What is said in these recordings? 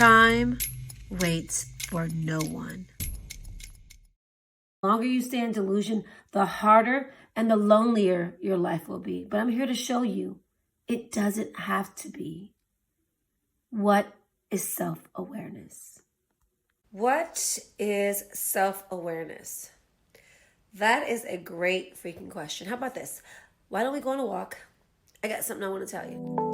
Time waits for no one. The longer you stay in delusion, the harder and the lonelier your life will be. But I'm here to show you it doesn't have to be. What is self-awareness? What is self-awareness? That is a great freaking question. How about this? Why don't we go on a walk? I got something I want to tell you.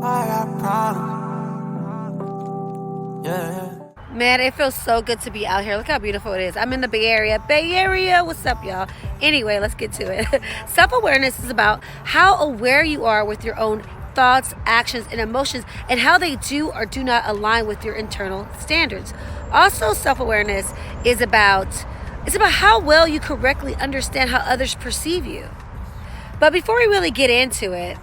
I got problems. Yeah. Man, it feels so good to be out here. Look how beautiful it is. I'm in the Bay Area. Bay Area, what's up, y'all? Anyway, let's get to it. Self-awareness is about how aware you are with your own thoughts, actions, and emotions, and how they do or do not align with your internal standards. Also, self-awareness is about how well you correctly understand how others perceive you. But before we really get into it,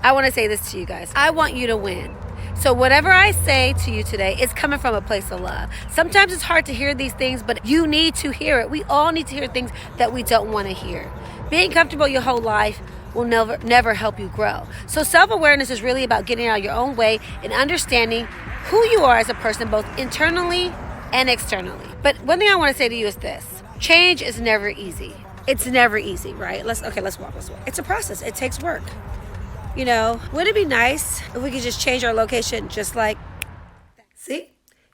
I want to say this to you guys. I want you to win. So whatever I say to you today is coming from a place of love. Sometimes it's hard to hear these things, but you need to hear it. We all need to hear things that we don't want to hear. Being comfortable your whole life will never help you grow. So self-awareness is really about getting out of your own way and understanding who you are as a person, both internally and externally. But one thing I want to say to you is this. Change is never easy. It's never easy, right? Let's walk. It's a process. It takes work. You know, wouldn't it be nice if we could just change our location just like that? See?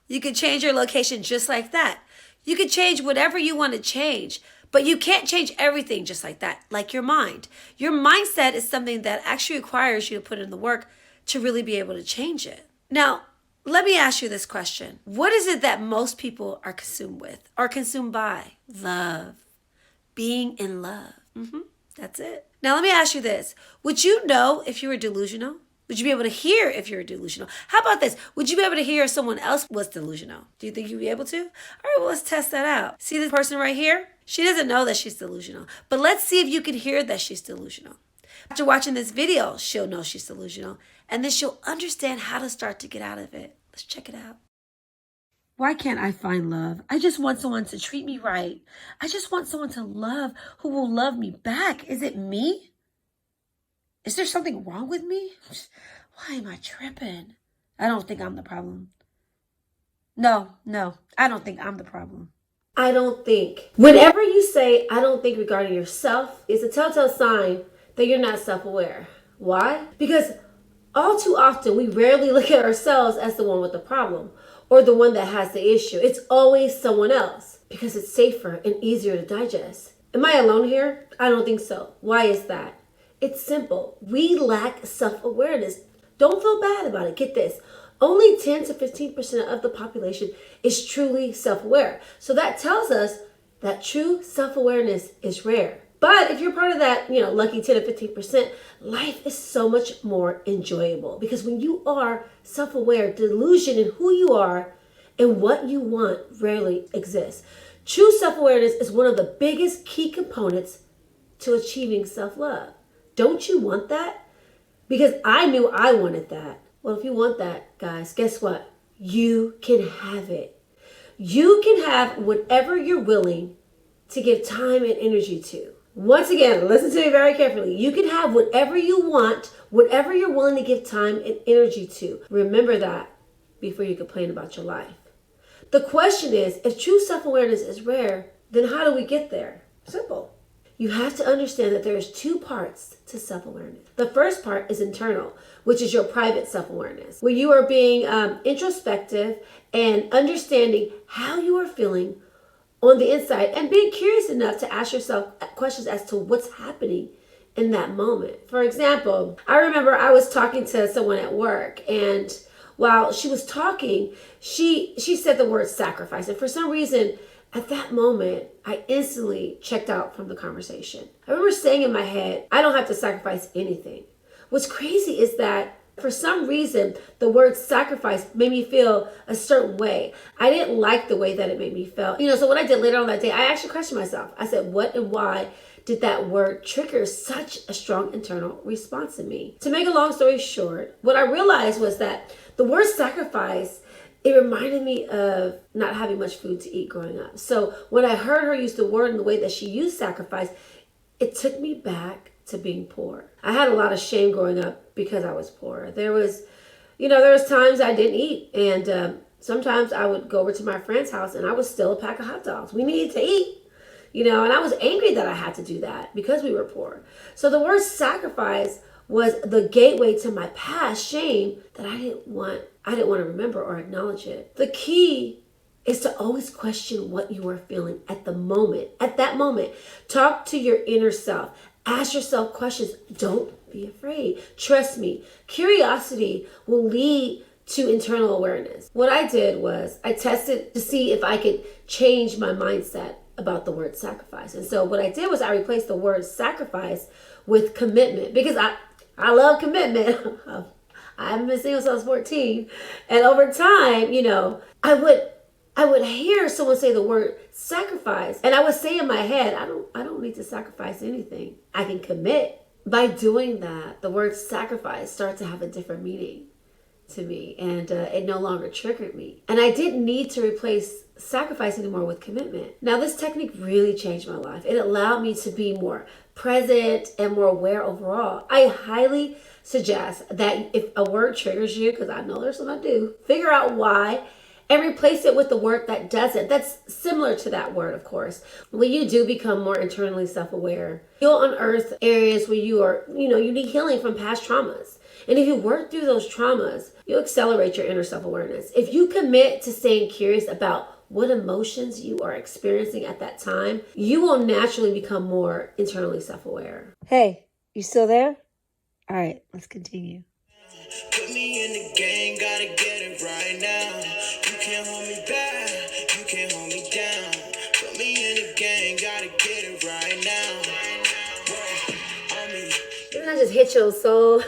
You could change your location just like that. You could change whatever you want to change, but you can't change everything just like that, like your mind. Your mindset is something that actually requires you to put in the work to really be able to change it. Now, let me ask you this question. What is it that most people are consumed with or consumed by? Love. Being in love. That's it. Now, let me ask you this. Would you know if you were delusional? Would you be able to hear if you were delusional? How about this? Would you be able to hear if someone else was delusional? Do you think you'd be able to? All right, well, let's test that out. See this person right here? She doesn't know that she's delusional. But let's see if you can hear that she's delusional. After watching this video, she'll know she's delusional. And then she'll understand how to start to get out of it. Let's check it out. Why can't I find love? I just want someone to treat me right. I just want someone to love who will love me back. Is it me? Is there something wrong with me? Why am I tripping? I don't think I'm the problem. No, I don't think I'm the problem. I don't think. Whenever you say, I don't think regarding yourself, it's a telltale sign that you're not self-aware. Why? Because all too often, we rarely look at ourselves as the one with the problem or the one that has the issue. It's always someone else because it's safer and easier to digest. Am I alone here? I don't think so. Why is that? It's simple. We lack self-awareness. Don't feel bad about it. Get this. Only 10 to 15% of the population is truly self-aware. So that tells us that true self-awareness is rare. But if you're part of that, lucky 10 to 15%, life is so much more enjoyable. Because when you are self-aware, delusion in who you are and what you want rarely exists. True self-awareness is one of the biggest key components to achieving self-love. Don't you want that? Because I knew I wanted that. Well, if you want that, guys, guess what? You can have it. You can have whatever you're willing to give time and energy to. Once again, listen to me very carefully. You can have whatever you want, whatever you're willing to give time and energy to. Remember that before you complain about your life. The question is, if true self-awareness is rare, then how do we get there? Simple. You have to understand that there's two parts to self-awareness. The first part is internal, which is your private self-awareness, where you are being introspective and understanding how you are feeling on the inside and being curious enough to ask yourself questions as to what's happening in that moment. For example, I remember I was talking to someone at work, and while she was talking, she said the word sacrifice. And for some reason, at that moment, I instantly checked out from the conversation. I remember saying in my head, I don't have to sacrifice anything. What's crazy is that for some reason, the word sacrifice made me feel a certain way. I didn't like the way that it made me feel. So what I did later on that day, I actually questioned myself. I said, what and why did that word trigger such a strong internal response in me? To make a long story short, what I realized was that the word sacrifice, it reminded me of not having much food to eat growing up. So when I heard her use the word in the way that she used sacrifice, it took me back to being poor. I had a lot of shame growing up because I was poor. There was There was times I didn't eat, and sometimes I would go over to my friend's house and I would steal a pack of hot dogs. We needed to eat. And I was angry that I had to do that because we were poor. So the word sacrifice was the gateway to my past shame that I didn't want to remember or acknowledge it. The key is to always question what you are feeling at the moment. At that moment, talk to your inner self. Ask yourself questions. Don't be afraid. Trust me, curiosity will lead to internal awareness. What I did was I tested to see if I could change my mindset about the word sacrifice. And so what I did was I replaced the word sacrifice with commitment, because I love commitment. I haven't been single since I was 14. And over time, I would hear someone say the word sacrifice, and I would say in my head, I don't need to sacrifice anything. I can commit. By doing that, the word sacrifice started to have a different meaning to me, and it no longer triggered me. And I didn't need to replace sacrifice anymore with commitment. Now, this technique really changed my life. It allowed me to be more present and more aware overall. I highly suggest that if a word triggers you, because I know there's some I do, figure out why and replace it with the word that doesn't. That's similar to that word, of course. When you do become more internally self-aware, you'll unearth areas where you need healing from past traumas. And if you work through those traumas, you'll accelerate your inner self-awareness. If you commit to staying curious about what emotions you are experiencing at that time, you will naturally become more internally self-aware. Hey, you still there? All right, let's continue. Put me in the game, gotta get it right now. You can't hold me back, you can't hold me down. Put me in the game, gotta get it right now. Didn't I just hit your soul?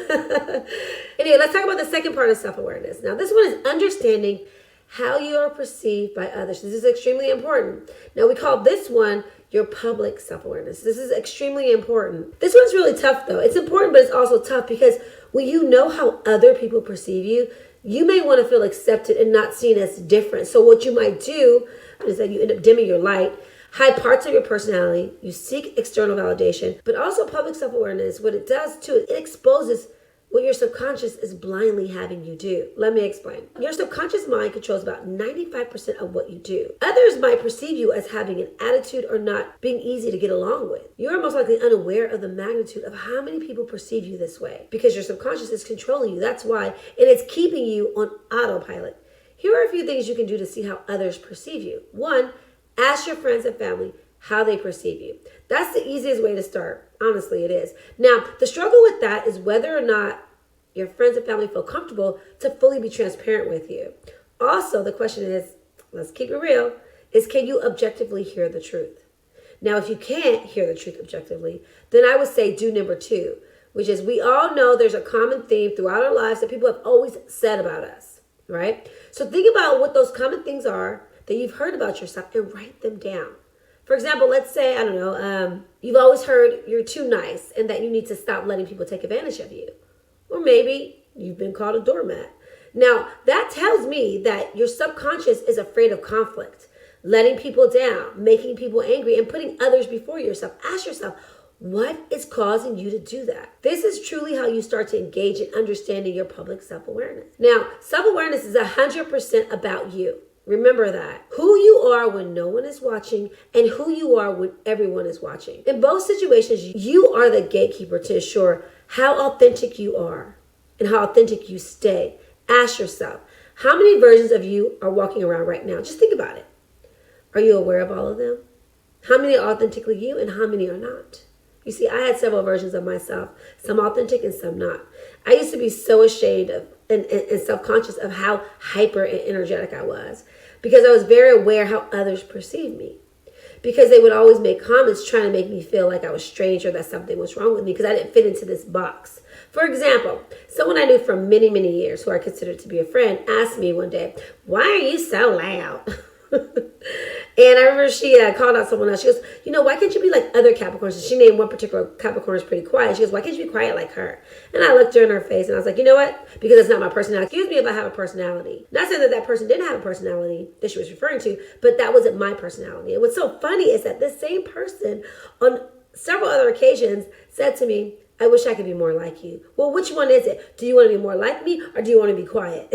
Anyway, let's talk about the second part of self-awareness. Now, this one is understanding how you are perceived by others. This is extremely important. Now, we call this one your public self-awareness. This is extremely important. This one's really tough, though. It's important, but it's also tough because when you know how other people perceive you, you may want to feel accepted and not seen as different. So what you might do is that you end up dimming your light, hide parts of your personality, you seek external validation, but also public self-awareness. What it does, too, it exposes what your subconscious is blindly having you do. Let me explain. Your subconscious mind controls about 95% of what you do. Others might perceive you as having an attitude or not being easy to get along with. You are most likely unaware of the magnitude of how many people perceive you this way because your subconscious is controlling you. That's why, and it's keeping you on autopilot. Here are a few things you can do to see how others perceive you. One, ask your friends and family how they perceive you. That's the easiest way to start. Honestly, it is. Now, the struggle with that is whether or not your friends and family feel comfortable to fully be transparent with you. Also, the question is, let's keep it real, is can you objectively hear the truth? Now, if you can't hear the truth objectively, then I would say do number two, which is we all know there's a common theme throughout our lives that people have always said about us, right? So think about what those common things are that you've heard about yourself and write them down. For example, let's say, you've always heard you're too nice and that you need to stop letting people take advantage of you. Or maybe you've been called a doormat. Now, that tells me that your subconscious is afraid of conflict, letting people down, making people angry, and putting others before yourself. Ask yourself, what is causing you to do that? This is truly how you start to engage in understanding your public self-awareness. Now, self-awareness is 100% about you. Remember that. Who you are when no one is watching and who you are when everyone is watching. In both situations, you are the gatekeeper to ensure how authentic you are and how authentic you stay. Ask yourself, how many versions of you are walking around right now? Just think about it. Are you aware of all of them? How many are authentically you and how many are not? You see, I had several versions of myself, some authentic and some not. I used to be so ashamed of and self-conscious of how hyper and energetic I was because I was very aware how others perceived me. Because they would always make comments trying to make me feel like I was strange or that something was wrong with me because I didn't fit into this box. For example, someone I knew for many, many years who I considered to be a friend asked me one day, "Why are you so loud?" And I remember she called out someone else. She goes, why can't you be like other Capricorns? She named one particular Capricorn is pretty quiet. She goes, why can't you be quiet like her? And I looked her in her face and I was like, you know what? Because it's not my personality. Excuse me if I have a personality. Not saying that that person didn't have a personality that she was referring to, but that wasn't my personality. And what's so funny is that this same person on several other occasions said to me, I wish I could be more like you. Well, which one is it? Do you want to be more like me or do you want to be quiet?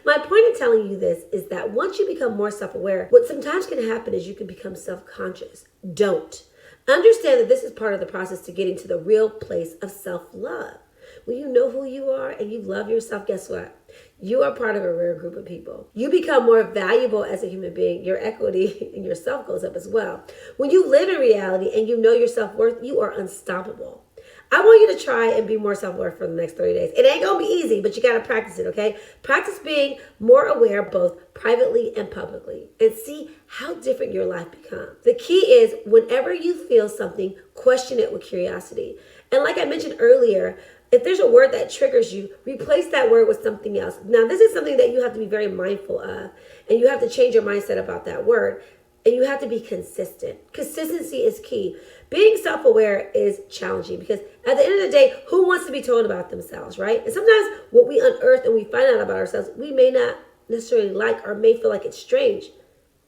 My point in telling you this is that once you become more self-aware, what sometimes can happen is you can become self-conscious. Don't. Understand that this is part of the process to getting to the real place of self-love. When you know who you are and you love yourself, guess what? You are part of a rare group of people. You become more valuable as a human being. Your equity in yourself goes up as well. When you live in reality and you know your self-worth, you are unstoppable. I want you to try and be more self-aware for the next 30 days. It ain't going to be easy, but you got to practice it, okay? Practice being more aware both privately and publicly and see how different your life becomes. The key is whenever you feel something, question it with curiosity. And like I mentioned earlier, if there's a word that triggers you, replace that word with something else. Now, this is something that you have to be very mindful of, and you have to change your mindset about that word, and you have to be consistent. Consistency is key. Being self-aware is challenging because at the end of the day, who wants to be told about themselves, right? And sometimes what we unearth and we find out about ourselves, we may not necessarily like or may feel like it's strange.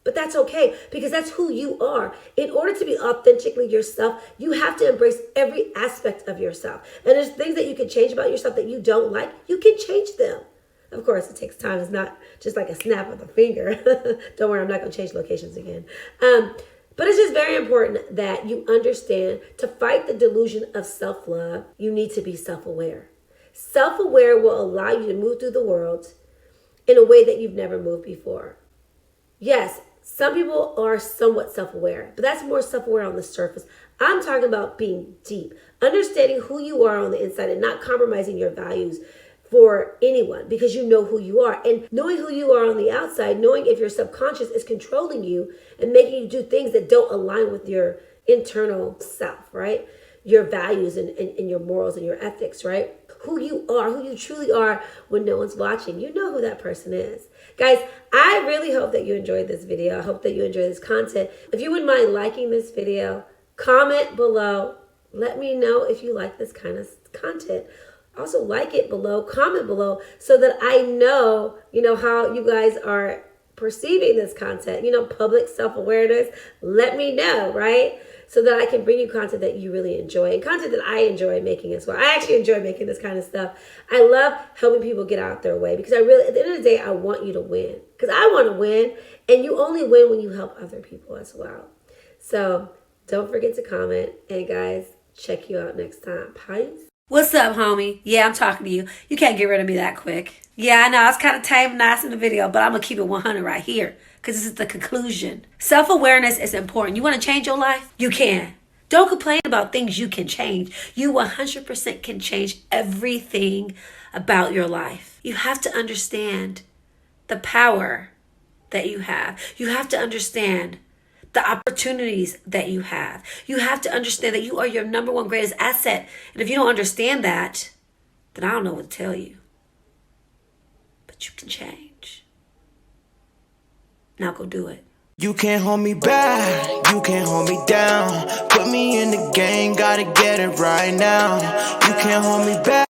But that's okay because that's who you are. In order to be authentically yourself, you have to embrace every aspect of yourself. And there's things that you can change about yourself that you don't like. You can change them. Of course, it takes time. It's not just like a snap of the finger. Don't worry, I'm not going to change locations again. But it's just very important that you understand to fight the delusion of self-love, you need to be self-aware. Self-aware will allow you to move through the world in a way that you've never moved before. Yes, some people are somewhat self-aware, but that's more self-aware on the surface. I'm talking about being deep, understanding who you are on the inside and not compromising your values for anyone because you know who you are. And knowing who you are on the outside, knowing if your subconscious is controlling you and making you do things that don't align with your internal self, right? Your values and your morals and your ethics, right? Who you are, who you truly are when no one's watching. You know who that person is. Guys, I really hope that you enjoyed this video. I hope that you enjoy this content. If you wouldn't mind liking this video, comment below. Let me know if you like this kind of content. Also like it below, comment below so that I know, how you guys are perceiving this content, public self-awareness. Let me know, right? So that I can bring you content that you really enjoy and content that I enjoy making as well. I actually enjoy making this kind of stuff. I love helping people get out their way because at the end of the day, I want you to win because I want to win and you only win when you help other people as well. So don't forget to comment and guys, check you out next time. Peace. What's up, homie? Yeah, I'm talking to you. You can't get rid of me that quick. Yeah, I know. I was kind of tame and nice in the video, but I'm going to keep it 100 right here because this is the conclusion. Self-awareness is important. You want to change your life? You can. Don't complain about things you can change. You 100% can change everything about your life. You have to understand the power that you have. You have to understand the opportunities that you have. You have to understand that you are your number one greatest asset. And if you don't understand that, then I don't know what to tell you. But you can change. Now go do it. You can't hold me back, you can't hold me down. Put me in the game, gotta get it right now. You can't hold me back.